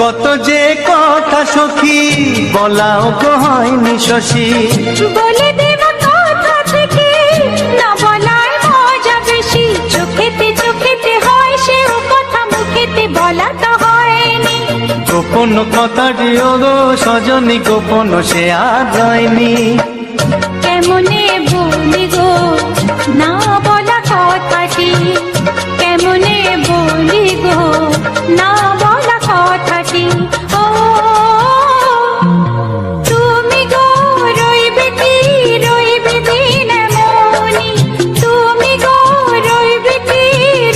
কত যে কথা সখী বলাও গো হয়নি শশী, বলে দেব কথা থেকে না বলায় মজা বেশি। চোখেতে চোখেতে হয় সেও কথা, মুখেতে বলা তো হয়নি। গোপন কথাটি ও গো সজনী, গোপন সে আর রয়নি। কেমনে বলি গো না বলা কথাটি, কেমনে বলি গো না বলা কথাটি। ও তুমি গো রইবে কি রইবে দিন মনি, তুমি গো রইবে কি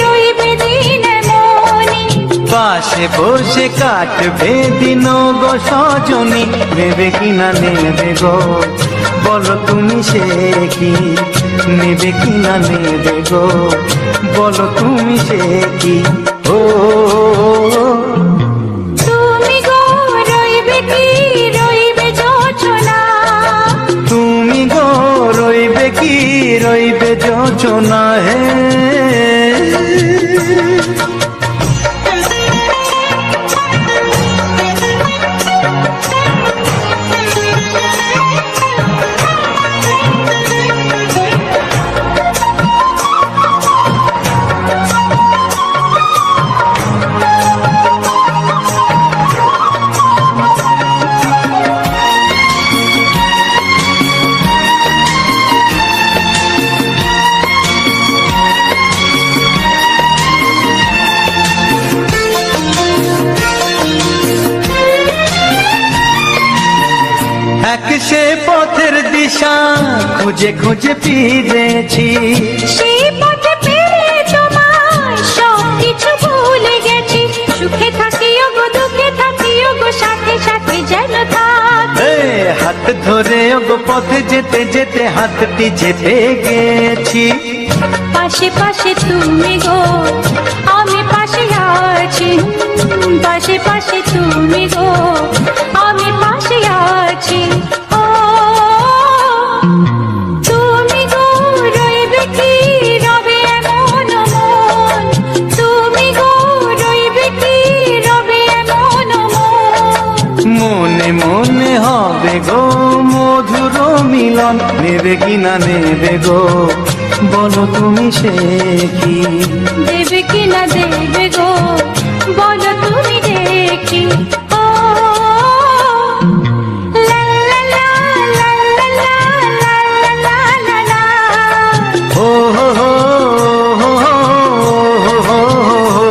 রইবে দিন মনি। পাশে বসে কাটবে দিন গো সজনী, নেবে কি না নেবে গো বলো তুমি সে কি, নেবে কি না নেবে গো বলো তুমি সে কি। ও তুমি গো রইবে কি রইবে যোচনা, তুমি গো রইবে কি রইবে যোচনা হে। এক সে পথের দিশা খুঁজে খুঁজে ফিরেছি, সেই পথে পেয়ে তোমায় সব কিছু ভুলে গেছি। সুখে থাকিও গো দুঃখে থাকিও গো সাথে সাথে যেন থাক। এ হাত ধরে গো পথে যেতে যেতে হাতটি যেতে গেছি। পাশে পাশে তুমি গো আমি পাশে আছি, পাশে পাশে তুমি গো আমি পাশে আছি। ও তুমি গো রইবে কি রবে এমন মন, তুমি গো রইবে কি রবে এমন মন। মনে মনে হবে গো মধুর মিলন, নেবে কি না নেবে গো বলো তুমি সে কি, দেবে কি না দেবে গো বলো তুমি দেখি। ও লা লা লা লা লা লা লা লা লা। ও হো হো হো হো হো হো।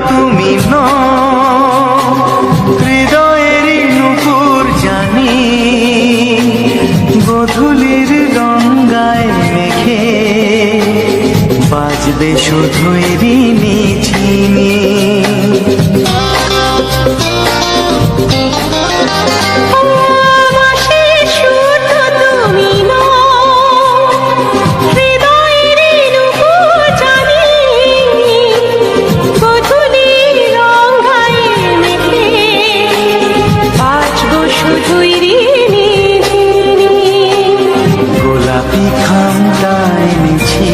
তুমি হৃদয়েরই নুপুর জানি গধূলির গঙ্গায় মেঘে বাজবে শুধুই ঋণী ঝিনি। গোলাপি খামটায় নিছি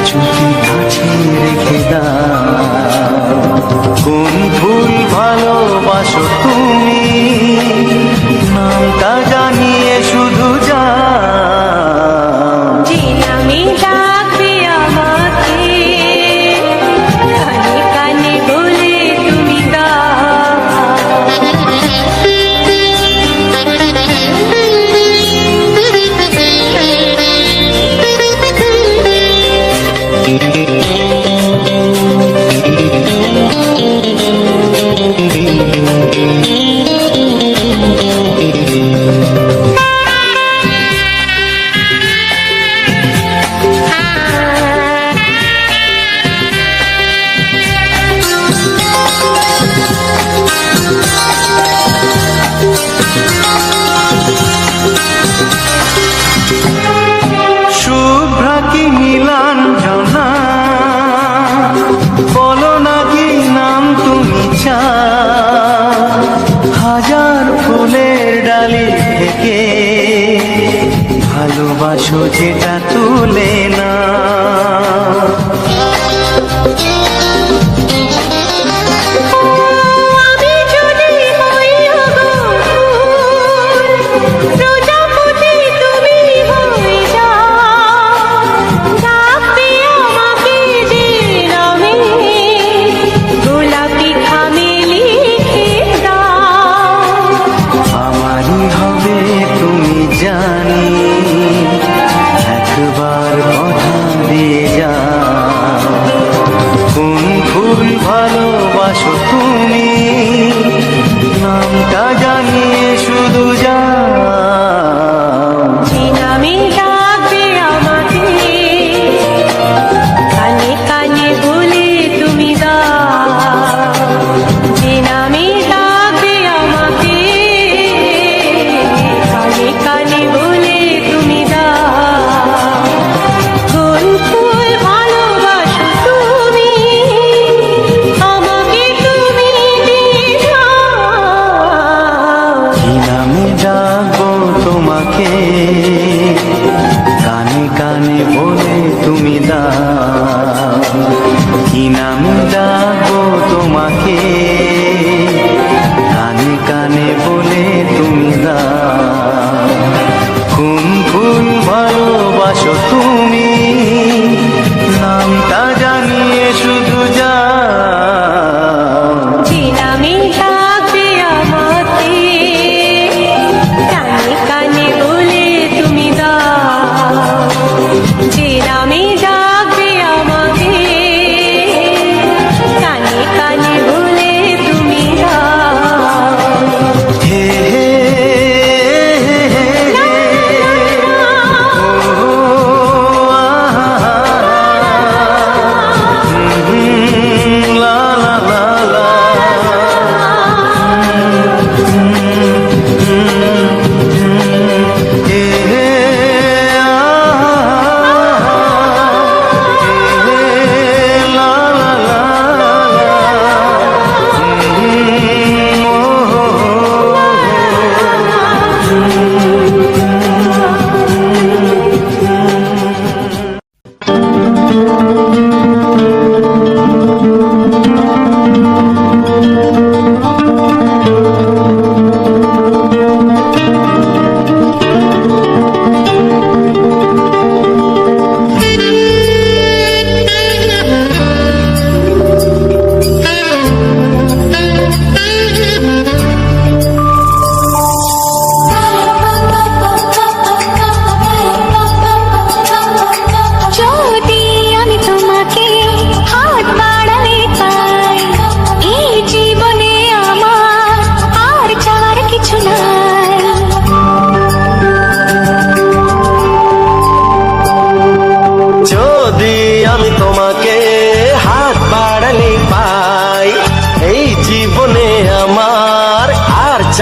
চুপি চুপি কাছে রেখে দাও। কোন ফুল ভালোবাসো তুমি নামটা জানিয়ে শুধু যাও। যে নামে ডাকবে আমাকে কানে কানে বলে তুমি শুভ্রা কি নীলাঞ্জনা বলো না কি নাম তুমি চাও। হাজার ফুলের ডালি থেকে ভালোবাসো যেটা তুলে না। জানি একবার কথা দিয়ে যাও। কোন ফুল ভালোবাসো তুমি নামটা জানিয়ে শুধু যাও। যে নামে ডাকবে আমাকে কানে কানে বলে তুমি দাও। যে নামে ডাকবে আমাকে কানে কানে বলে তুমি দাও। কোন ফুল ভালোবাসো তুমি আমাকে তুমি দিয়ে যাও। কি নামে ডাকবো তোমাকে কানে কানে বলে তুমি দাও। কি নামে ডাকবো তোমাকে কানে কানে বলে তুমি দাও। কোন ফুল ভালোবাসো তুমি নামটা জানিয়ে শুধু যাও। যে নামে ডাকবে আমাকে কানে কানে বলে তুমি দাও। যে নামে ডাকবে আমাকে কানে কানে বলে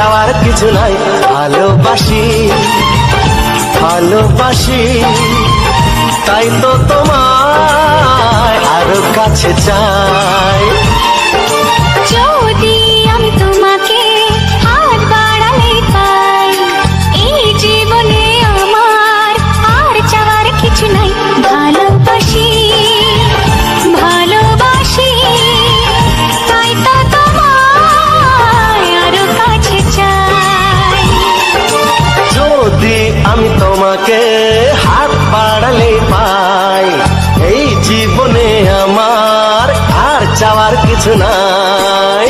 চাওয়ার কিছু নাই। ভালোবাসি ভালোবাসি তাই তো তোমায় আরো কাছে চাই। যদি আমি তোমাকে হাত বাড়ালে পাই, এই জীবনে আমার আর চাওয়ার কিছু নাই। ভালোবাসি ভালোবাসি তাই তো তোমায় আরো কাছে চাই। যদি আমি তোমাকে হাত বাড়ালে পাই, এই জীবনে আমার আর চাওয়ার কিছু নাই।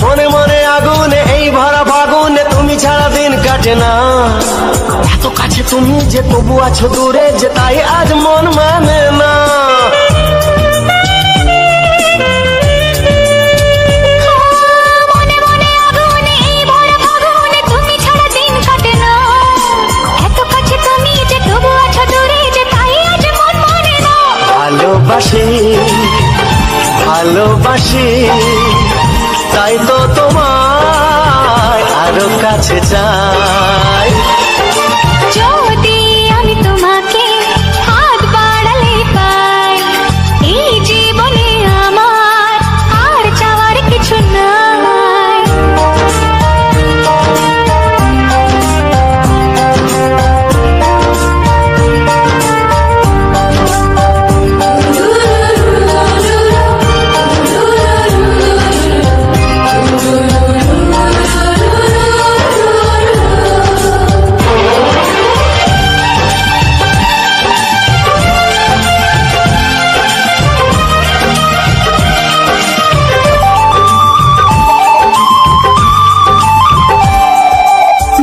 মনে মনে আগুনে এই ভরা ফাগুনে তুমি ছাড়া দিন কাটে না। এত কাছে তুমি যে তবু আছো দূরে, যে তাই আজ মন মানে না। মনে মনে আগুনে এই ভরা ফাগুনে তুমি ছাড়া দিন কাটে না। এত কাছে তুমি যে তবু আছো দূরে, যে তাই আজ মন মানে না। ভালোবাসি ভালোবাসি তাই তো তোমায় আরো কাছে চাই। যদি আমি তোমাকে হাত বাড়ালে পাই, এই জীবনে আমার আর চাওয়ার কিছু নাই।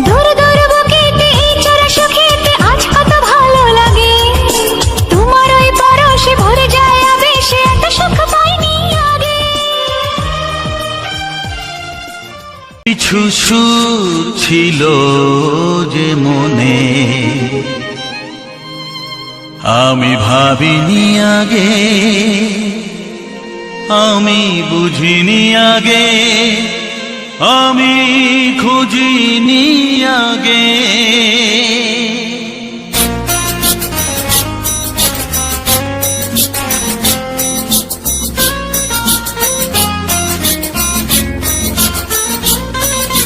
দূর দূর বুকেতে এই চোরা সুখেতে আজ কত ভালো লাগে। তোমার ওই পরশে ভরে যায় আবেশে, এত সুখ পাইনি আগে। কিছু সুর ছিল যে মনে, আমি ভাবিনি আগে, আমি বুঝিনি আগে, আমি খুঁজিনি আগে।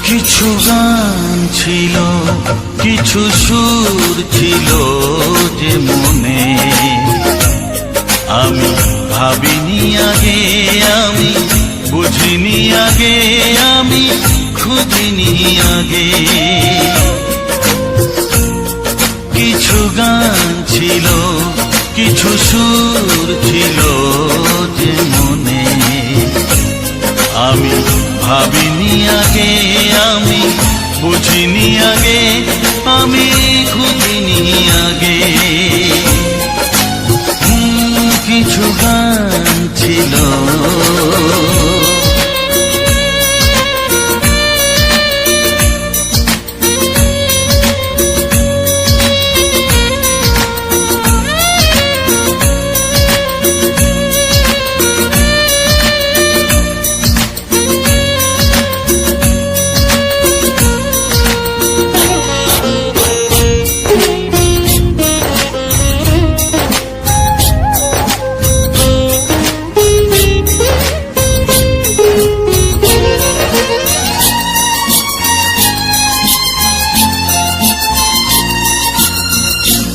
কিছু গান ছিল, কিছু সুর ছিল যে মনে, আমি ভাবিনি আগে, আমি বুঝিনি আগে, আমি খুঁজিনি আগে। কিছু গান ছিল, কিছু সুর ছিল যে মনে, আমি ভাবিনি আগে, আমি বুঝিনি আগে, আমি খুঁজিনি আগে। কিছু গান ছিল।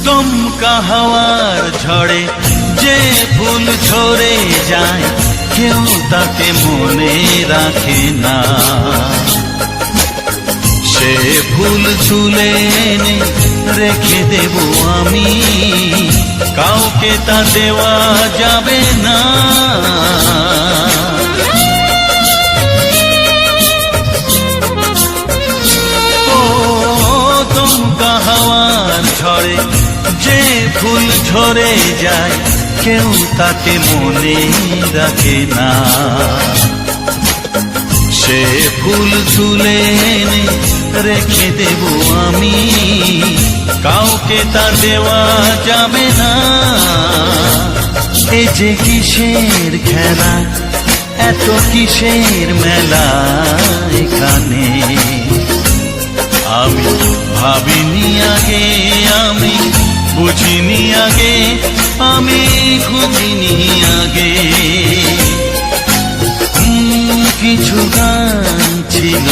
দমকা হাওয়ার ঝড়ে যে ফুল ঝরে যায়, কেউ তাকে মনে রাখে না। সে ফুল তুলে এনে রেখে দেব আমি, কাউকে তা দেওয়া যাবে না। ও দমকা হাওয়ার ঝড়ে যে ফুল ঝরে যায় কেউ তাকে মনে রাখে না। সে ফুল তুলে এনে রেখে দেব আমি, কাউকে তা দেওয়া যাবে না। এ যে কিসের খেলা, এত কিসের মেলা এখানে। আমি ভাবিনি আগে, আমি বুঝিনি আগে, আমি খুঁজিনি আগে। কিছু গান ছিল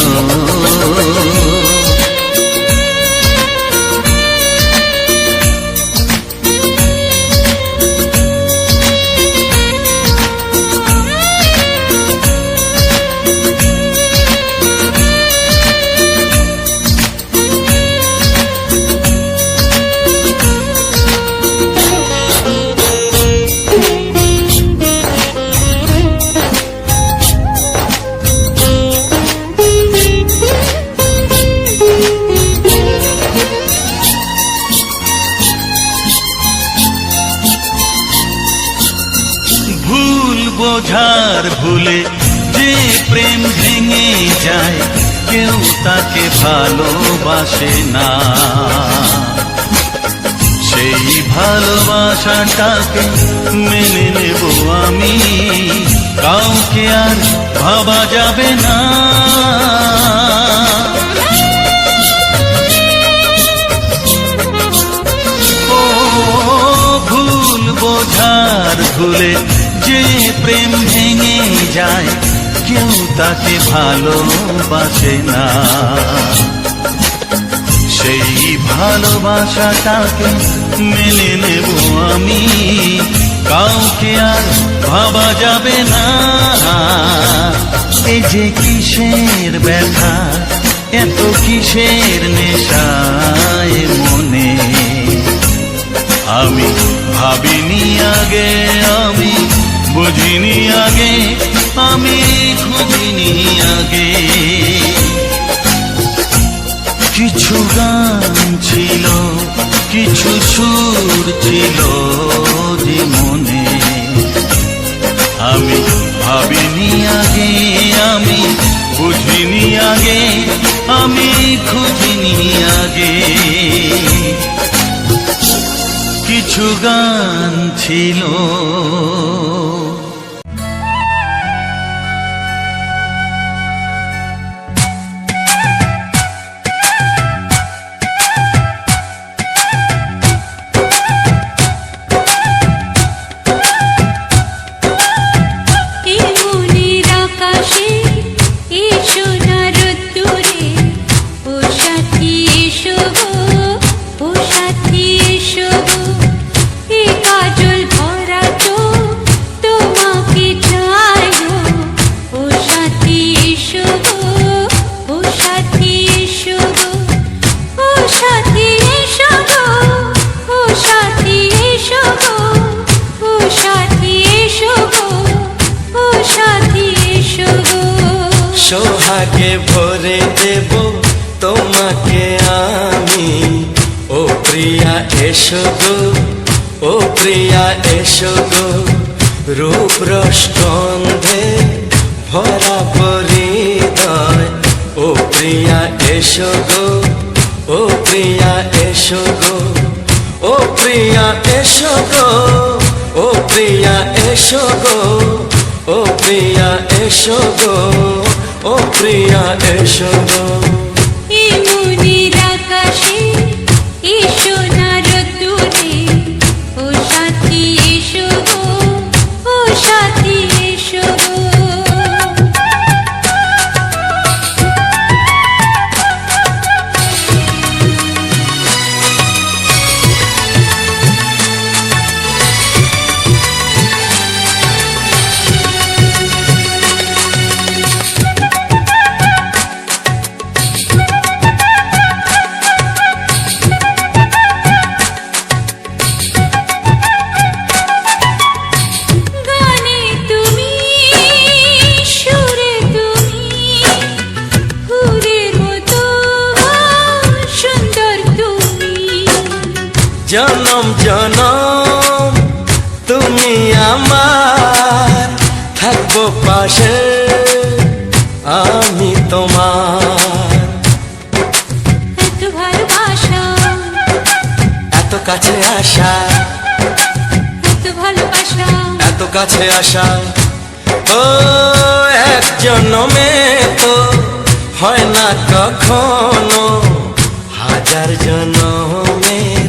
বোঝার ভুলে যে প্রেম ভেঙে যায় কেউ তাকে ভালোবাসে না। সেই ভালোবাসাটাকে মেনে নেব আমি, কাউকে আর ভাবা যাবে না। ও ভুল বোঝার ভুলে যে প্রেম ভেঙে যায় কেউ তাকে ভালোবাসে না। সেই ভালোবাসাটাকে মেনে নেব আমি, কাউকে আর ভাবা যাবে না। এই যে কিসের ব্যথা, এত কিসের নেশায় মনে। আমি ভাবিনি আগে, আমি বুঝিনি আগে, আমি খুঁজিনি আগে। কিছু গান ছিল, কিছু সুর ছিল যে মনে। আমি ভাবিনি আগে, আমি বুঝিনি আগে, আমি খুঁজিনি আগে। কিছু গান ছিল। সোহাগে ভরে দেব তোমাকে আমি, ও প্রিয়া এসো গো, ও প্রিয়া এসো গো। রূপ রস গন্ধে ভরা হৃদয়, ও প্রিয়া এসো গো, ও প্রিয়া এসো গো, ও প্রিয়া এসো গো, ও প্রিয়া এসো গো, ও প্রিয়া এসো গো, ও প্রিয়া এসো গো। মনের আকাশে এসো না রোদ্দুরে, ও সাথী এসো গো, ও সাথী এসো গো। জনম জনম আমার, থাকবো পাশে আমি তোমার। এত ভালোবাসা, এত কাছে আসা, এত ভালোবাসা, এত কাছে আসা, ও এক জন্মে তো হয় না কখনো, হাজার জন্মের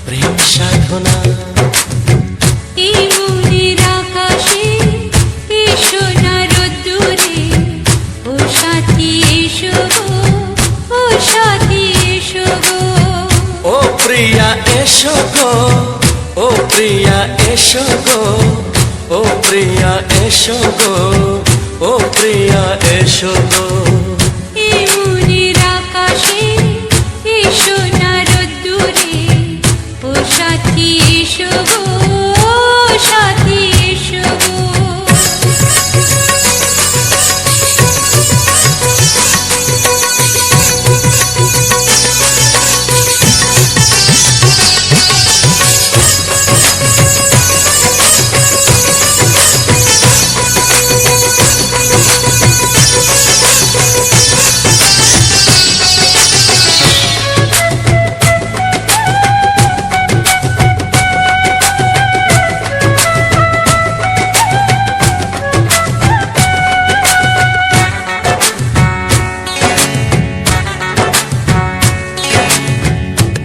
প্রেম সাধনা। এই মনের আকাশে এই সোনার রোদ্দুরে, ও সাথী এসো গো, ও সাথী এসো গো। ও প্রিয়া এসো গো, ও প্রিয়া এসো গো, ও প্রিয়া এসো গো, ও প্রিয়া এসো গো। এই মনের আকাশে এই সোনার রোদ্দুরে, ও সাথী এসো গো, ও সাথী এসো গো।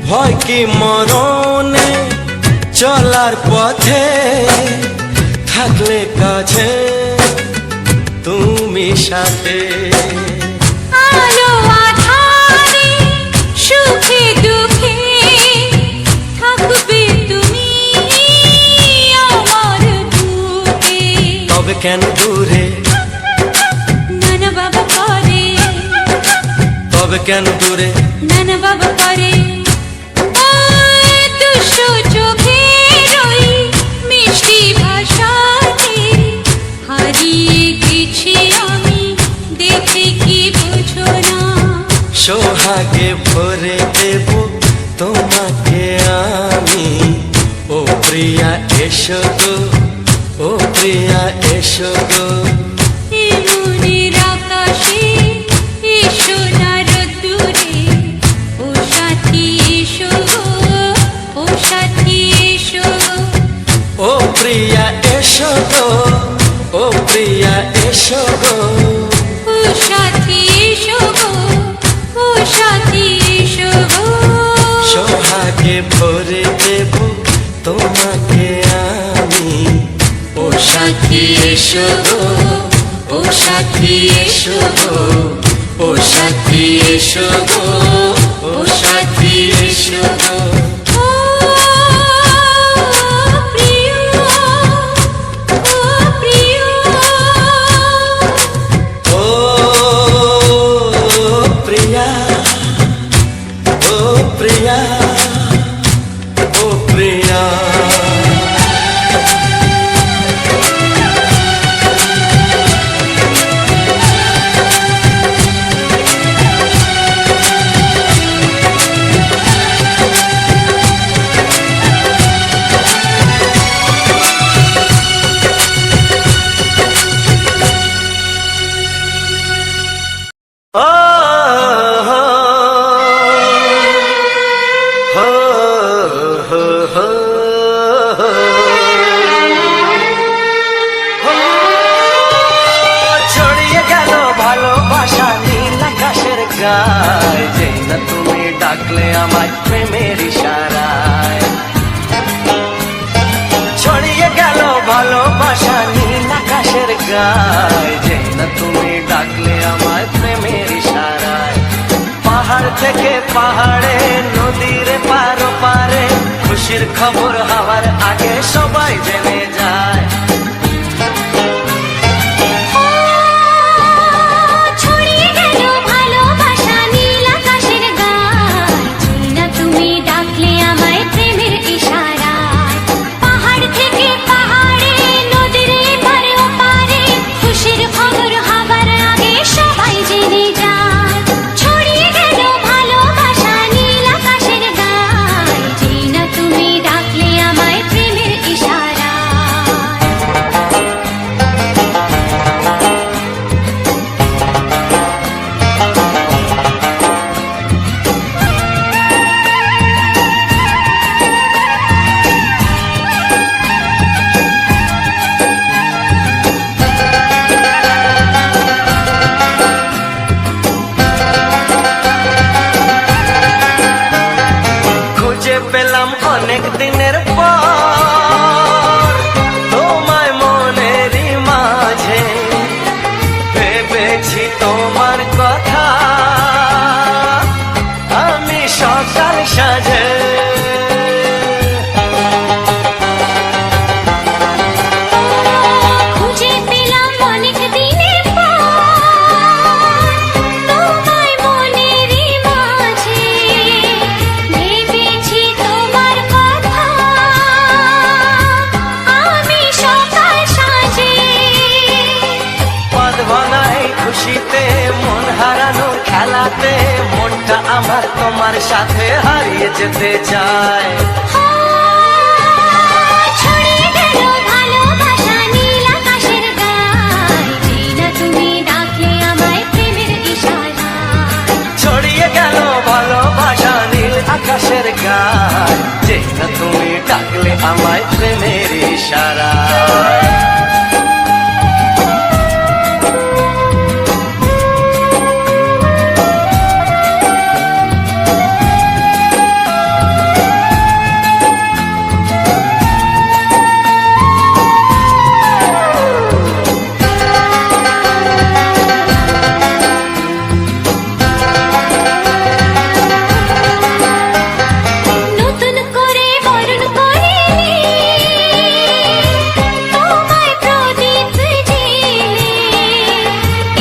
ভয় কি মরণে চলার পথে, থাকলে কাছে তুমি সাথে। আলো আঁধারে সুখে দুঃখে থাকবে তুমি আমার বুকে। তবে কেন দূরে, নানা বাবা করে, তবে কেন দূরে, নানা বাবা করে। ওই দুষ্টু চোখের ওই মিষ্টি ভাষাতে হারিয়ে গেছি আমি, দেখে কি বুঝো না। সোহাগে ভরে দেব তোমাকে আমি, ও প্রিয়া এসো গো, ও প্রিয়া এসো গো। এই মনের আকাশে এই সোনার রোদ্দুরে, ও সাথী এসো গো, ও সাথী এসো গো। ও প্রিয়া এসো গো, ও প্রিয়া এসো গো। ও সাথী এসো গো, ও সাথী এসো গো। সোহাগে ভরে দেব তোমাকে আমি, ও সাথী এসো গো, ও সাথী এসো গো, ও সাথী এসো গো, ও সাথী এসো গো। ও প্রিয়, ও প্রিয়, ও প্রিয়া, ও প্রিয়া, ও প্রিয়া। ও হো হো হো হো ছড়িয়ে গেল ভালোবাসা নীল আকাশের গায়, যেই না তুমি ডাকলে আমায় প্রেমের ইশারায়। ছড়িয়ে গেল ভালোবাসা নীল আকাশের গায়, যেই না তুমি ডাকলে আমায় প্রেমের ইশারায়। পাহাড় থেকে পাহাড়ে, নদীর পারো পারে, খুশির খবর হওয়ার আগে সবাই জেনে যায়। ছড়িয়ে গেল ভালোবাসা নীল আকাশের গায়, যেই না তুমি ডাকলে আমায় প্রেমের ইশারায়। পাহাড় থেকে পাহাড়ে, নদীর এপারে ওপারে, খুশির খবর হবার আগে সবাই জেনে যায়। ছড়িয়ে গেল ভালোবাসা নীল আকাশের গায়, যেই না তুমি ডাকলে আমায় প্রেমের ইশারায়। দিনের পর তোমায় মনেরই মাঝে ভেবেছি তোমার কথা আমি সকাল সাজে। খুঁজে পেলাম অনেক দিনের পর তোমায় মনেরই মাঝে ভেবেছি তোমার কথা আমি সকাল সাজে। পদ ভাঙাই খুশিতে মন হারানোর খেলাতে মনটা আমার তোমার সাথে হারিয়ে যেতে চায়। ছড়িয়ে গেল ভালোবাসা নীল আকাশের গায় যেই না তুমি ডাকলে আমায় প্রেমের ইশারায়। ছড়িয়ে গেল ভালোবাসা নীল আকাশের গায় যেই না তুমি ডাকলে আমায় প্রেমের ইশারায়। নতুন করে বরণ করিনি তোমায় প্রদীপ জেলে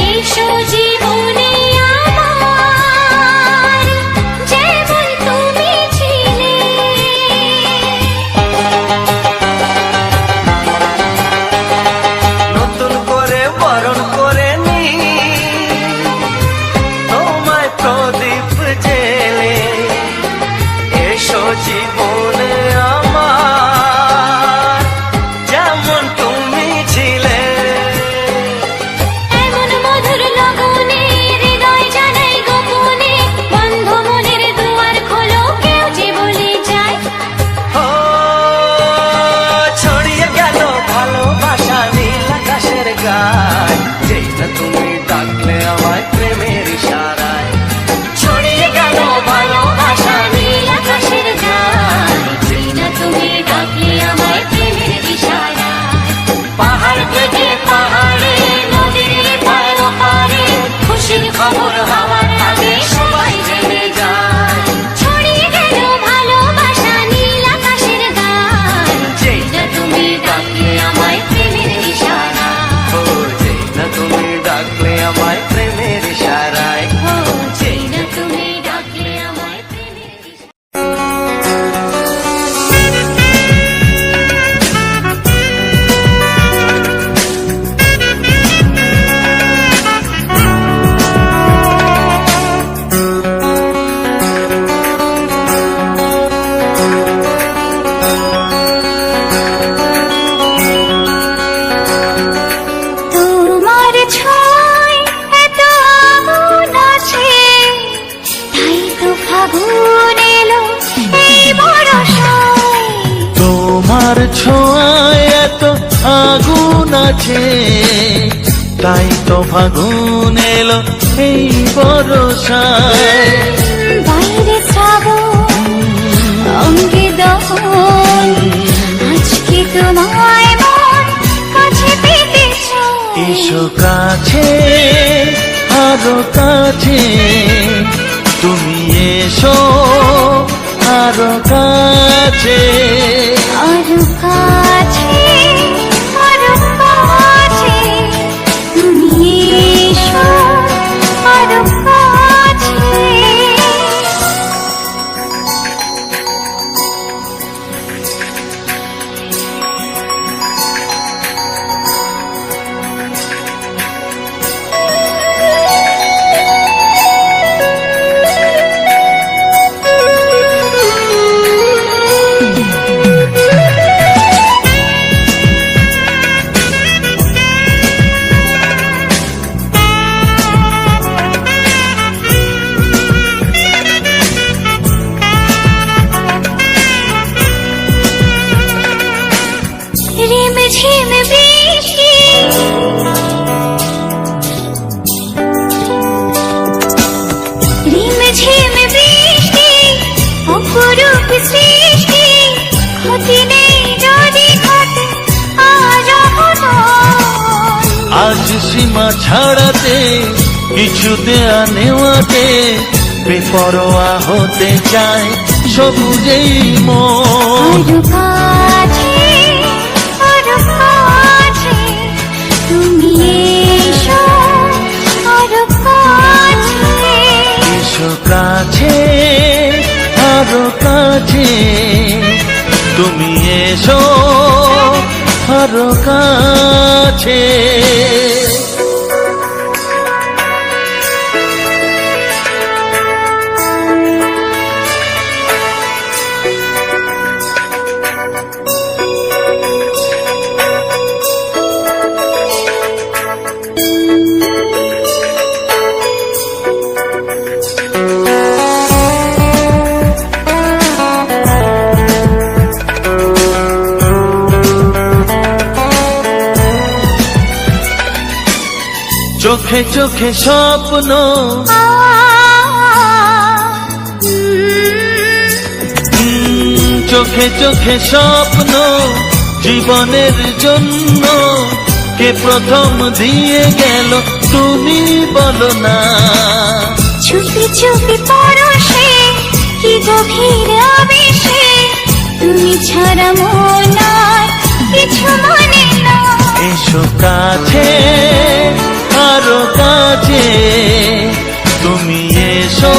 এসো জীবনে আমার যেমন তুমি ছিলে। নতুন করে বরণ করে নি তোমায় প্রদীপ জেলে এসো জীবনে আমার যেমন তুমি ছিলে। এমন মধুর লগনে হৃদয় জানাই গোপনে বন্ধ মনের দুয়ার খোলো কেউ যে বলে যায়। ও ছড়িয়ে গেল ভালোবাসা নীল আকাশের গায় যেই না তুমি ডাকলে আমায় প্রেমের ইশারায়। ছড়িয়ে গেল ভালোবাসা নীল আকাশের গায় যেই না তুমি ডাকলে আমায় প্রেমের ইশারায়। পাহাড় থেকে পাহাড়ে নদীর পার পারে খুশির খবর হওয়ার আগে সবাই জেনে যায়। ছড়িয়ে গেল ভালোবাসা নীল আকাশের গায় যেই না তুমি ডাকলে আমায় প্রেমের ইশারায়। ও যেই না তুমি ডাকলে আমায় প্রেমের ইশারায়। ও যেই না তুমি ডাকলে আমায় প্রেমের ইশারায়। তোমার ছয় এত আগুন আছে তাই তো ফাগুন এলো এই বরষায়। তোমার ছোঁয়ায় এত আগুন আছে তাই তো ফাগুন এলো এই বরষায়। বাইরে শ্রাবণ অঙ্গে দহন আজকে তোমায় মন কাছে পেতে চায়। এসো কাছে আরো কাছে তুমি এসো আরো কাছে। আরো কাছে আরো কাছে তুমি এসো আরো কাছে। ছাড়াতে, কিছু দেয়া নেওয়াতে বেপরোয়া হতে চায় সবুজেই মন। আরো কাছে, আরো কাছে, তুমি এসো, আরো কাছে। এসো কাছে, আরো কাছে, তুমি এসো আরো কাছে। চোখে চোখে স্বপ্ন, চোখে চোখে স্বপ্ন, জীবনের জন্য কে প্রথম দিয়ে গেল তুমি বলো না। চুপি চুপি পরশে, কি গভীর আবেশে, তুমি ছাড়া মন আর কিছু মানে না। এসো কাছে, আরো কাছে, তুমি এসো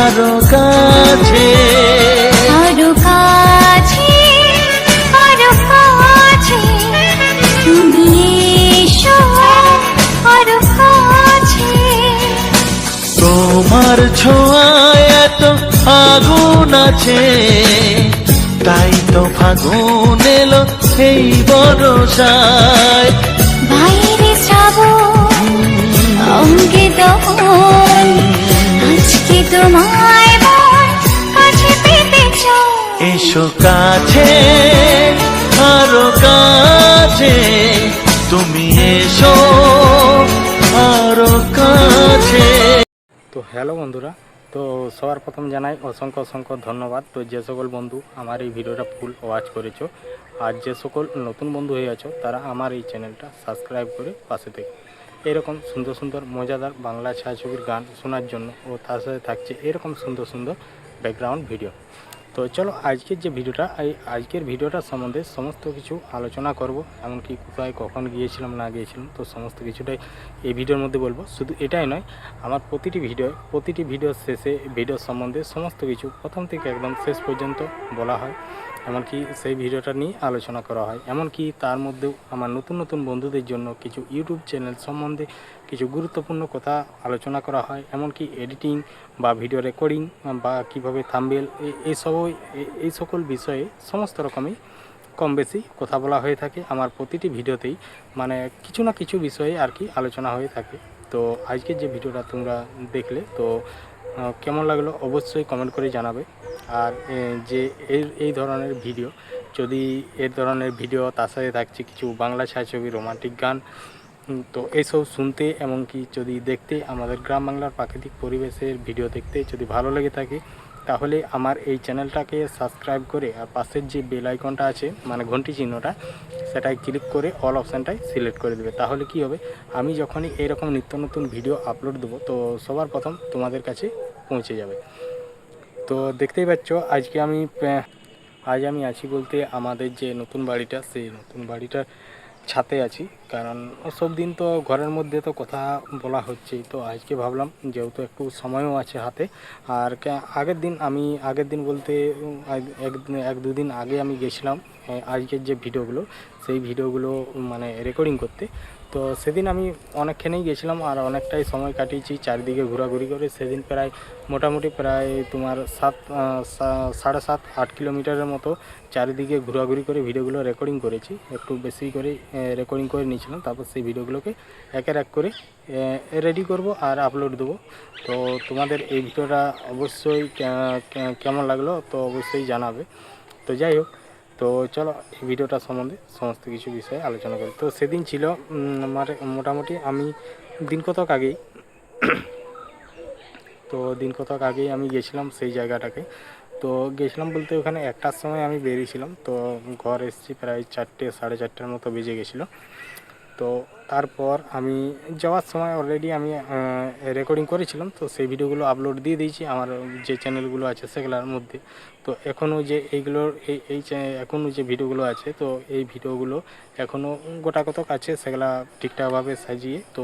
আরো কাছে। আরো কাছে, আরো কাছে, তুমি এসো, আরো কাছে। তোমার ছোঁয়ায় এত আগুন আছে, তাই তো ফাগুন এলো এই বরসায়। বাইরে শ্রাবণ, অঙ্গে দহন, আজকে তোমায় মন কাছে পেতে চাই। এসো কাছে, আরো কাছে, তুমি এসো আরো কাছে। তো হ্যালো বন্ধুরা, তো সবার প্রথম জানাই অসংখ্য অসংখ্য ধন্যবাদ। তো যে সকল বন্ধু আমার এই ভিডিওটা ফুল ওয়াচ করেছো, আর যে সকল নতুন বন্ধু হয়ে আছো, তারা আমার এই চ্যানেলটা সাবস্ক্রাইব করে পাশে থেকে এরকম সুন্দর সুন্দর মজাদার বাংলা ছায়াছবির গান শোনার জন্য, ও তার সাথে থাকছে এরকম সুন্দর সুন্দর ব্যাকগ্রাউন্ড ভিডিও। তো চলো আজকের যে ভিডিওটা, এই আজকের ভিডিওটার সম্বন্ধে সমস্ত কিছু আলোচনা করব, এমনকি কোথায় কখন গিয়েছিলাম না গিয়েছিলাম, তো সমস্ত কিছুটাই এই ভিডিওর মধ্যে বলবো। শুধু এটাই নয়, আমার প্রতিটি ভিডিওর শেষে ভিডিওর সম্বন্ধে সমস্ত কিছু প্রথম থেকে একদম শেষ পর্যন্ত বলা হয়, এমনকি সেই ভিডিওটা নিয়ে আলোচনা করা হয়। এমনকি তার মধ্যেও আমার নতুন নতুন বন্ধুদের জন্য কিছু ইউটিউব চ্যানেল সম্বন্ধে কিছু গুরুত্বপূর্ণ কথা আলোচনা করা হয়, এমনকি এডিটিং বা ভিডিও রেকর্ডিং বা কীভাবে থাম্বনেল, এই সকল বিষয়ে সমস্ত রকমই কম বেশি কথা বলা হয়ে থাকে আমার প্রতিটি ভিডিওতেই, মানে কিছু না কিছু বিষয়ে আর কি আলোচনা হয়ে থাকে। তো আজকের যে ভিডিওটা তোমরা দেখলে, তো কেমন লাগলো অবশ্যই কমেন্ট করে জানাবে। আর যে এই ধরনের ভিডিও, যদি এই ধরনের ভিডিও তার সাথে থাকছে কিছু বাংলা ছায়াছবি, রোমান্টিক গান, তো এইসব শুনতে এমনকি যদি দেখতে, আমাদের গ্রাম বাংলার প্রাকৃতিক পরিবেশের ভিডিও দেখতে যদি ভালো লেগে থাকে, তাহলে আমার এই চ্যানেলটাকে সাবস্ক্রাইব করে আর পাশের যে বেল আইকনটা আছে, মানে ঘন্টি চিহ্নটা, সেটাই ক্লিক করে অল অপশানটাই সিলেক্ট করে দেবে। তাহলে কি হবে, আমি যখনই এরকম নিত্য নতুন ভিডিও আপলোড দেবো, তো সবার প্রথম তোমাদের কাছে পৌঁছে যাবে। তো দেখতেই পাচ্ছ আজ আমি আছি বলতে আমাদের যে নতুন বাড়িটা, সেই নতুন বাড়িটার ছাতে আছি। কারণ সব দিন তো ঘরের মধ্যে তো কথা বলা হচ্ছেই, তো আজকে ভাবলাম যেহেতু একটু সময়ও আছে হাতে, আর আগের দিন বলতে এক দুদিন আগে আমি গেছিলাম আজকের যে ভিডিওগুলো, সেই ভিডিওগুলো মানে রেকর্ডিং করতে। তো সেদিন আমি অনেকখানেই গেছিলাম আর অনেকটাই সময় কাটিয়েছি চারিদিকে ঘোরাঘুরি করে। সেদিন মোটামুটি প্রায় তোমার 7.5-8 কিলোমিটারের মতো চারিদিকে ঘোরাঘুরি করে ভিডিওগুলো রেকর্ডিং করেছি। একটু বেশি করে রেকর্ডিং করে নিয়েছিলাম, তারপর সেই ভিডিওগুলোকে একের এক করে রেডি করব আর আপলোড দেবো। তো তোমাদের এই ভিডিওটা অবশ্যই কেমন লাগলো তো অবশ্যই জানাবে। তো যাই হোক, তো চলো এই ভিডিওটা সম্বন্ধে সমস্ত কিছু বিষয়ে আলোচনা করি। তো সেদিন ছিল মোটামুটি আমি দিন কতক আগেই আমি গেছিলাম সেই জায়গাটাকে। তো গেছিলাম বলতে ওখানে 1টার সময় আমি বেরিয়েছিলাম, তো ঘর এসেছি প্রায় 4-4:30 মতো বেজে গেছিলো। তো তারপর আমি যাওয়ার সময় অলরেডি আমি রেকর্ডিং করেছিলাম, তো সেই ভিডিওগুলো আপলোড দিয়ে দিয়েছি আমার যে চ্যানেলগুলো আছে সেগুলোর মধ্যে। তো এখনও যে এইগুলোর এখনও যে ভিডিওগুলো আছে, তো এই ভিডিওগুলো এখনও গোটা কতক আছে, সেগুলা ঠিকঠাকভাবে সাজিয়ে। তো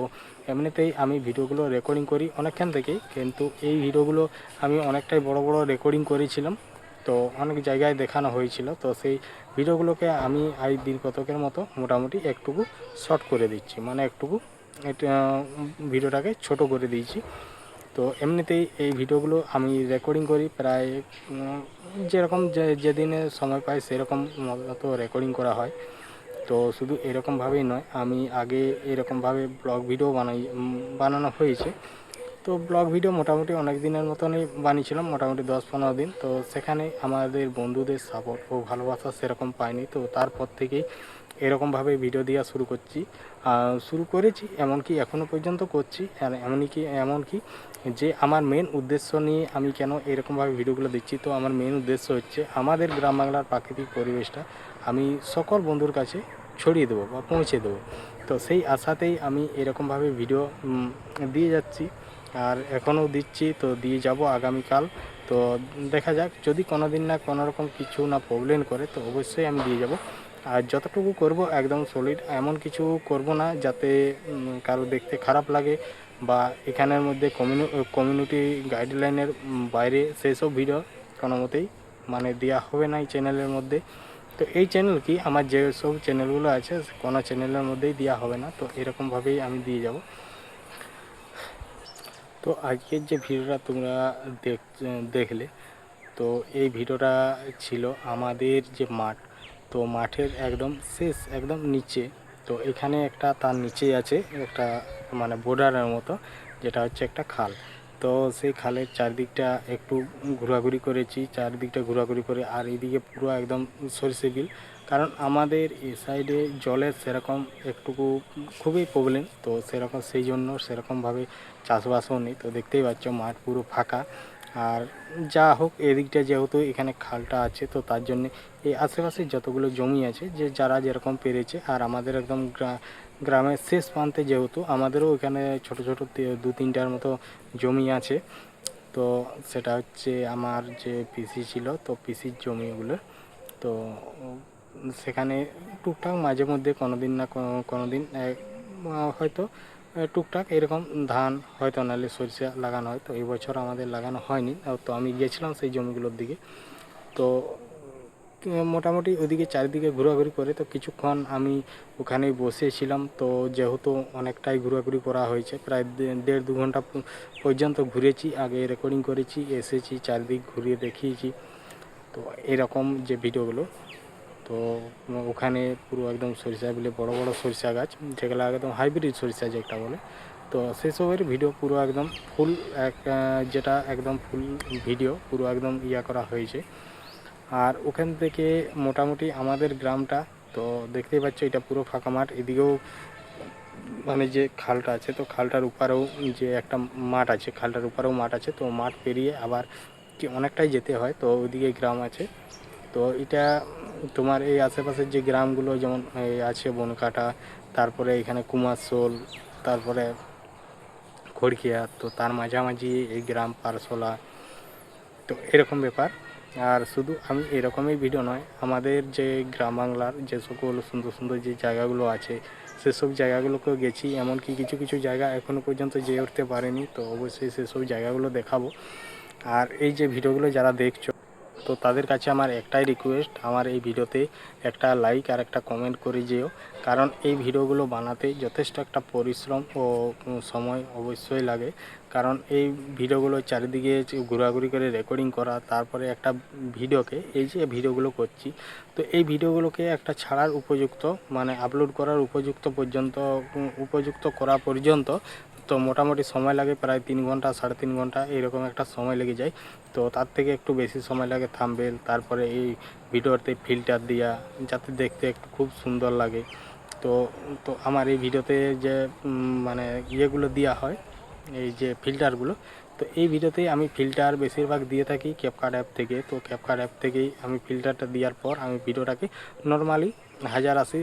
এমনিতেই আমি ভিডিওগুলো রেকর্ডিং করি অনেকক্ষণ থেকেই, কিন্তু এই ভিডিওগুলো আমি অনেকটাই বড় বড় রেকর্ডিং করেছিলাম, তো অনেক জায়গায় দেখানো হয়েছিল। তো সেই ভিডিওগুলোকে আমি এই দিন কতকের মতো মোটামুটি একটুকু শর্ট করে দিচ্ছি, মানে একটুকু ভিডিওটাকে ছোট করে দিয়েছি। তো এমনিতেই এই ভিডিওগুলো আমি রেকর্ডিং করি প্রায় যেরকম যেদিনে সময় পাই সেরকম মতো রেকর্ডিং করা হয়। তো শুধু এরকমভাবেই নয়, আমি আগে এরকমভাবে ব্লগ ভিডিও বানানো হয়েছে। তো ব্লগ ভিডিও মোটামুটি অনেক দিনের মতনই বানিয়েছিলাম, মোটামুটি 10-15 দিন। তো সেখানে আমাদের বন্ধুদের সাপোর্ট ও ভালোবাসা সেরকম পাইনি, তো তারপর থেকেই এরকমভাবে ভিডিও দেওয়া শুরু করেছি, এমনকি এখনও পর্যন্ত করছি। আর এমনকি যে আমার মেন উদ্দেশ্য নিয়ে আমি কেন এরকমভাবে ভিডিওগুলো দিচ্ছি, তো আমার মেন উদ্দেশ্য হচ্ছে আমাদের গ্রাম বাংলার প্রাকৃতিক পরিবেশটা আমি সকল বন্ধুর কাছে ছড়িয়ে দেবো বা পৌঁছে দেবো। তো সেই আশাতেই আমি এরকমভাবে ভিডিও দিয়ে যাচ্ছি, আর এখনও দিচ্ছি, তো দিয়ে যাব আগামীকাল। তো দেখা যাক, যদি কোনো দিন না কোনো রকম কিছু না প্রবলেম করে, তো অবশ্যই আমি দিয়ে যাব। আর যতটুকু করব একদম সলিড, এমন কিছু করব না যাতে কারো দেখতে খারাপ লাগে, বা এখানের মধ্যে কমিউনিটি গাইডলাইনের বাইরে সেই সব ভিডিও কোনো মতেই মানে দেওয়া হবে না এই চ্যানেলের মধ্যে। তো এই চ্যানেল কি, আমার যে সব চ্যানেলগুলো আছে কোনো চ্যানেলের মধ্যেই দেওয়া হবে না, তো এরকমভাবেই আমি দিয়ে যাব। তো আজকের যে ভিডিওটা তোমরা দেখলে, তো এই ভিডিওটা ছিল আমাদের যে মাঠ, তো মাঠের একদম শেষ একদম নিচে, তো এখানে একটা তার নিচেই আছে একটা মানে বর্ডারের মতো, যেটা হচ্ছে একটা খাল। তো সেই খালের চারদিকটা একটু ঘোরাঘুরি করেছি, চারদিকটা ঘোরাঘুরি করে, আর এইদিকে পুরো একদম সরষে বিল। কারণ আমাদের এই সাইডে জলের সেরকম একটুকু খুবই প্রবলেম, তো সেরকম সেই জন্য সেরকমভাবে চাষবাসও নেই। তো দেখতেই পাচ্ছ মাঠ পুরো ফাঁকা। আর যা হোক, এদিকটা যেহেতু এখানে খালটা আছে, তো তার জন্যে এই আশেপাশে যতগুলো জমি আছে যে যারা যেরকম পেরেছে, আর আমাদের একদম গ্রামের শেষ প্রান্তে যেহেতু আমাদেরও এখানে ছোট ছোট 2-3টার মতো জমি আছে। তো সেটা হচ্ছে আমার যে পিসি ছিল, তো পিসির জমিগুলো। তো সেখানে টুকটাক মাঝে মধ্যে কোনো দিন না কোনো দিন হয়তো টুকটাক এরকম ধান হয়তো নাহলে সরিষা লাগানো হয়। তো এই বছর আমাদের লাগানো হয়নি, তো আমি গিয়েছিলাম সেই জমিগুলোর দিকে। তো মোটামুটি ওদিকে চারিদিকে ঘোরাঘুরি করে, তো কিছুক্ষণ আমি ওখানেই বসেছিলাম। তো যেহেতু অনেকটাই ঘোরাঘুরি করা হয়েছে, প্রায় 1.5-2 ঘন্টা পর্যন্ত ঘুরেছি, আগে রেকর্ডিং করেছি, এসেছি, চারিদিক ঘুরিয়ে দেখিয়েছি। তো এরকম যে ভিডিওগুলো, তো ওখানে পুরো একদম সরিষা বিলে বড় বড় সরিষা গাছ, যেগুলো একদম হাইব্রিড সরিষা যেটা বলে, তো সেসবের ভিডিও পুরো একদম ফুল যেটা একদম ফুল ভিডিও পুরো একদম করা হয়েছে। আর ওখান থেকে মোটামুটি আমাদের গ্রামটা, তো দেখতেই পাচ্ছ এটা পুরো ফাঁকা মাঠ। এদিকেও মানে যে খালটা আছে, তো খালটার উপরেও যে একটা মাঠ আছে, খালটার উপরেও মাঠ আছে। তো মাঠ পেরিয়ে আবার অনেকটাই যেতে হয়, তো ওইদিকে গ্রাম আছে। তো এটা তোমার এই আশেপাশের যে গ্রামগুলো যেমন আছে বনকাটা, তারপরে এখানে কুমারশোল, তারপরে খড়কিয়া, তো তার মাঝামাঝি এই গ্রাম পারশোলা, তো এরকম ব্যাপার। আর শুধু আমি এরকমই ভিডিও নয়, আমাদের যে গ্রাম বাংলার যে সকল সুন্দর সুন্দর যে জায়গাগুলো আছে সেসব জায়গাগুলোকেও গেছি, এমনকি কিছু কিছু জায়গা এখনও পর্যন্ত যেয়ে উঠতে পারেনি, তো অবশ্যই সেসব জায়গাগুলো দেখাবো। আর এই যে ভিডিওগুলো যারা দেখছো, তো তাদের কাছে আমার একটাই রিকোয়েস্ট, আমার এই ভিডিওতে একটা লাইক আর একটা কমেন্ট করে যেও। কারণ এই ভিডিওগুলো বানাতে যথেষ্ট একটা পরিশ্রম ও সময় অবশ্যই লাগে। কারণ এই ভিডিওগুলো চারিদিকে ঘোরাঘুরি করে রেকর্ডিং করা, তারপরে একটা ভিডিওকে এই যে ভিডিওগুলো করছি, তো এই ভিডিওগুলোকে একটা ছাড়ার উপযুক্ত মানে আপলোড করার উপযুক্ত করা পর্যন্ত তো মোটামুটি সময় লাগে প্রায় 3 ঘন্টা 3.5 ঘন্টা এরকম একটা সময় লেগে যায়। তো তার থেকে একটু বেশি সময় লাগে থাম্বনেল, তারপরে এই ভিডিওতে ফিল্টার দেওয়া, যাতে দেখতে একটু খুব সুন্দর লাগে। তো তো আমার এই ভিডিওতে যে মানে ইয়েগুলো দেওয়া হয়, এই যে ফিল্টারগুলো, তো এই ভিডিওতেই আমি ফিল্টার বেশিরভাগ দিয়ে থাকি ক্যাপকাট অ্যাপ থেকে। তো ক্যাপকাট অ্যাপ থেকেই আমি ফিল্টারটা দেওয়ার পর আমি ভিডিওটাকে নর্মালি 1080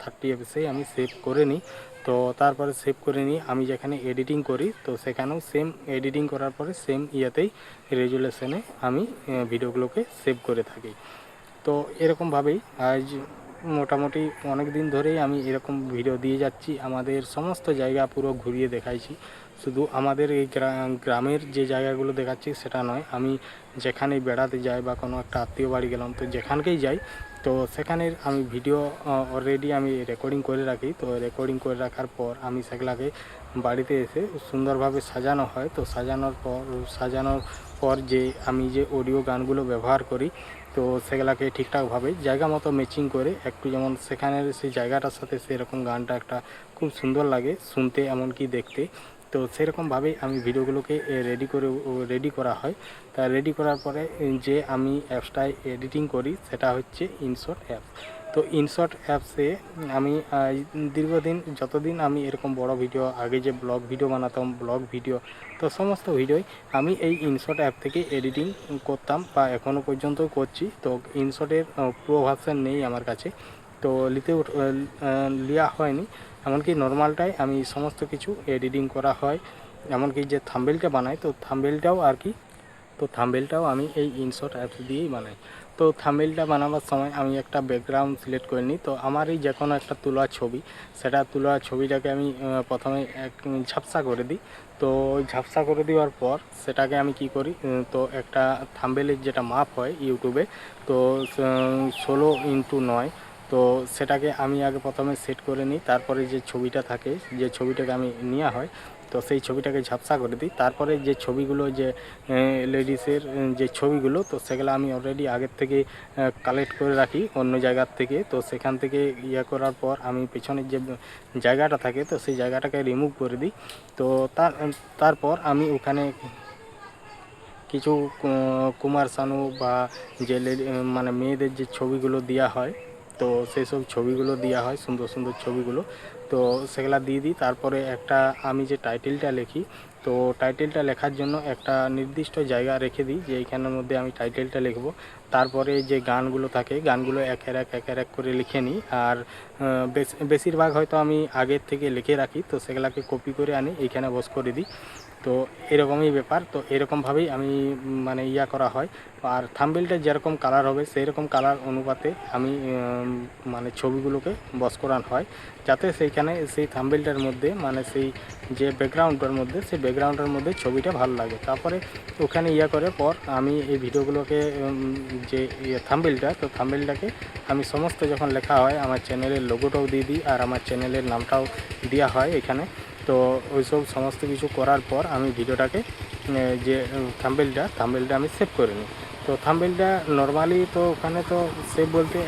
30 fps আমি সেভ করে নিই। তো তো তারপরে সেভ করে নিয়ে আমি যেখানে এডিটিং করি তো সেখানেও সেম এডিটিং করার পরে সেম ইয়েতেই রেজুলেশনে আমি ভিডিওগুলোকে সেভ করে থাকি। তো এরকমভাবেই আজ মোটামুটি অনেক দিন ধরেই আমি এরকম ভিডিও দিয়ে যাচ্ছি, আমাদের সমস্ত জায়গা পুরো ঘুরিয়ে দেখাইছি। শুধু আমাদের এই গ্রামের যে জায়গাগুলো দেখাচ্ছি সেটা নয়, আমি যেখানেই বেড়াতে যাই বা কোনো একটা আত্মীয় বাড়ি গেলাম তো যেখানকেই যাই তো সেখানের আমি ভিডিও অলরেডি আমি রেকর্ডিং করে রাখি। তো রেকর্ডিং করে রাখার পর আমি সেগুলাকে বাড়িতে এসে সুন্দরভাবে সাজানো হয়। তো সাজানোর পর যে আমি যে অডিও গানগুলো ব্যবহার করি তো সেগুলাকে ঠিকঠাকভাবে জায়গা মতো ম্যাচিং করে একটু, যেমন সেখানের সেই জায়গাটার সাথে সেরকম গানটা একটা খুব সুন্দর লাগে শুনতে এমনকি দেখতে। তো সেরকমভাবেই আমি ভিডিওগুলোকে রেডি করা হয়। তা রেডি করার পরে যে আমি অ্যাপসটায় এডিটিং করি সেটা হচ্ছে ইনশট অ্যাপ। তো ইনশট অ্যাপসে আমি দীর্ঘদিন যতদিন আমি এরকম বড় ভিডিও, আগে যে ব্লগ ভিডিও বানাতাম ব্লগ ভিডিও, তো সমস্ত ভিডিওই আমি এই ইনশট অ্যাপ থেকে এডিটিং করতাম বা এখনও পর্যন্ত করছি। তো ইনশটের প্রো ভার্সন নেই আমার কাছে, তো লিয়া হয়নি। এমনকি নর্মালটাই আমি সমস্ত কিছু এডিটিং করা হয়, এমনকি যে থাম্বনেলটা বানাই তো থাম্বনেলটাও আমি এই ইনশট অ্যাপস দিয়েই বানাই। তো থাম্বনেলটা বানাবার সময় আমি একটা ব্যাকগ্রাউন্ড সিলেক্ট করে নিই। তো আমার এই যে কোনো একটা তোলা ছবি, সেটা তোলা ছবিটাকে আমি প্রথমে ঝাপসা করে দিই। তো ঝাপসা করে দেওয়ার পর সেটাকে আমি কি করি, তো একটা থাম্বনেলের যেটা মাপ হয় ইউটিউবে, তো 16:9, তো সেটাকে আমি আগে প্রথমে সেট করে নিই। তারপরে যে ছবিটা থাকে, যে ছবিটাকে আমি নেওয়া হয় তো সেই ছবিটাকে ঝাপসা করে দিই। তারপরে যে ছবিগুলো, যে লেডিসের যে ছবিগুলো, তো সেগুলো আমি অলরেডি আগের থেকে কালেক্ট করে রাখি অন্য জায়গার থেকে। তো সেখান থেকে ইয়ে করার পর আমি পেছনের যে জায়গাটা থাকে তো সেই জায়গাটাকে রিমুভ করে দিই। তো তারপর আমি ওখানে কিছু কুমার শানু বা যে মানে মেয়েদের যে ছবিগুলো দেওয়া হয় তো সেই সব ছবিগুলো দেওয়া হয়, সুন্দর সুন্দর ছবিগুলো, তো সেগুলা দিয়ে দিই। তারপরে একটা আমি যে টাইটেলটা লিখি তো টাইটেলটা লেখার জন্য একটা নির্দিষ্ট জায়গা রেখে দিই যে এইখানের মধ্যে আমি টাইটেলটা লিখব। তারপরে যে গানগুলো থাকে গানগুলো একের এক করে লিখে নিই। আর বেশিরভাগ হয়তো আমি আগের থেকে লিখে রাখি, তো সেগুলাকে কপি করে আনি এইখানে বস করে দিই। তো এরকমই ব্যাপার। তো এরকমভাবেই আমি মানে করা হয়। আর থাম্বনেলটা যেরকম কালার হবে সেই রকম কালার অনুপাতে আমি মানে ছবিগুলোকে বস করানো হয়, যাতে সেইখানে সেই থাম্বনেলটার মধ্যে মানে সেই যে ব্যাকগ্রাউন্ডটার মধ্যে সেই ব্যাকগ্রাউন্ডের মধ্যে ছবিটা ভালো লাগে। তারপরে ওখানে করার পর আমি এই ভিডিওগুলোকে যে থাম্বনেলটা, তো থাম্বনেলটাকে আমি সমস্ত যখন লেখা হয় আমার চ্যানেলের লোগোটাও দিয়ে দিই আর আমার চ্যানেলের নামটাও দেওয়া হয় এখানে। তো ওইসব সমস্ত কিছু করার পর আমি ভিডিওটাকে যে থাম্বনেলটা আমি সেভ করে নিই। তো থাম্বনেলটা নর্মালি তো ওখানে তো সেভ বলতে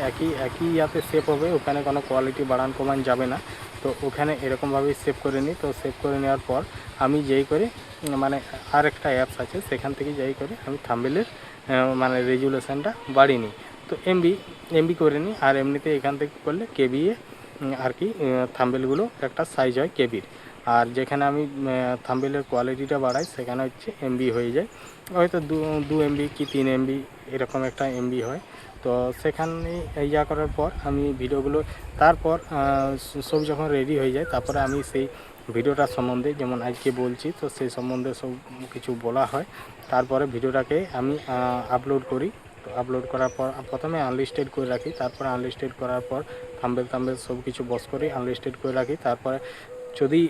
একই ইয়াতে সেভ হবে, ওখানে কোনো কোয়ালিটি বাড়ান কমান যাবে না। তো ওখানে এরকমভাবেই সেভ করে নিই। তো সেভ করে নেওয়ার পর আমি যেই করে মানে আর একটা অ্যাপস আছে সেখান থেকে যাই করে আমি থাম্বনেলের মানে রেজুলেশনটা বাড়িয়ে নিই। তো এমবি করে নিই। আর এমনিতে এখান থেকে করলে কেবিএ আর কি থাম্বনেলগুলো একটা সাইজ হয় কেবির। আর যেখানে আমি থাম্বনেলের কোয়ালিটিটা বাড়াই সেখানে হচ্ছে এমবি হয়ে যায়, হয়তো 2 এমবি কি 3 এমবি এরকম একটা এমবি হয়। তো সেখানে করার পর আমি ভিডিওগুলো তারপর সব যখন রেডি হয়ে যায় তারপরে আমি সেই ভিডিওটার সম্বন্ধে যেমন আজকে বলছি তো সেই সম্বন্ধে সব কিছু বলা হয়। তারপরে ভিডিওটাকে আমি আপলোড করি। তো আপলোড করার পর প্রথমে আনলিস্টেড করে রাখি, তারপরে আনলিস্টেড করার পর থাম্বনেল সব কিছু বস করে আনলিস্টেড করে রাখি। তারপরে যদি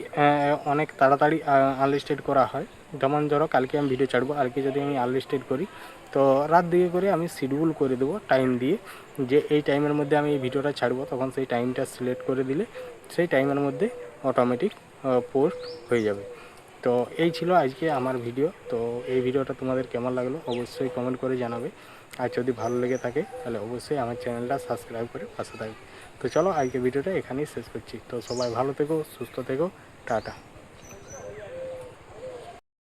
অনেক তাড়াতাড়ি আনলিস্টেড করা হয়, যেমন ধরো কালকে আমি ভিডিও ছাড়বো, কালকে যদি আমি আনলিস্টেড করি তো রাত দিকে করে আমি শিডিউল করে দেবো টাইম দিয়ে, যে এই টাইমের মধ্যে আমি এই ভিডিওটা ছাড়বো। তখন সেই টাইমটা সিলেক্ট করে দিলে সেই টাইমের মধ্যে অটোমেটিক পোস্ট হয়ে যাবে। তো এই ছিল আজকে আমার ভিডিও। তো এই ভিডিওটা তোমাদের কেমন লাগলো অবশ্যই কমেন্ট করে জানাবে। আর যদি ভালো লেগে থাকে তাহলে অবশ্যই আমার চ্যানেলটা সাবস্ক্রাইব করে পাশে থাকবে। তো চলো আজকে ভিডিওটা এখানেই শেষ করছি। তো সবাই ভালো থেকো, সুস্থ থেকো, টাটা।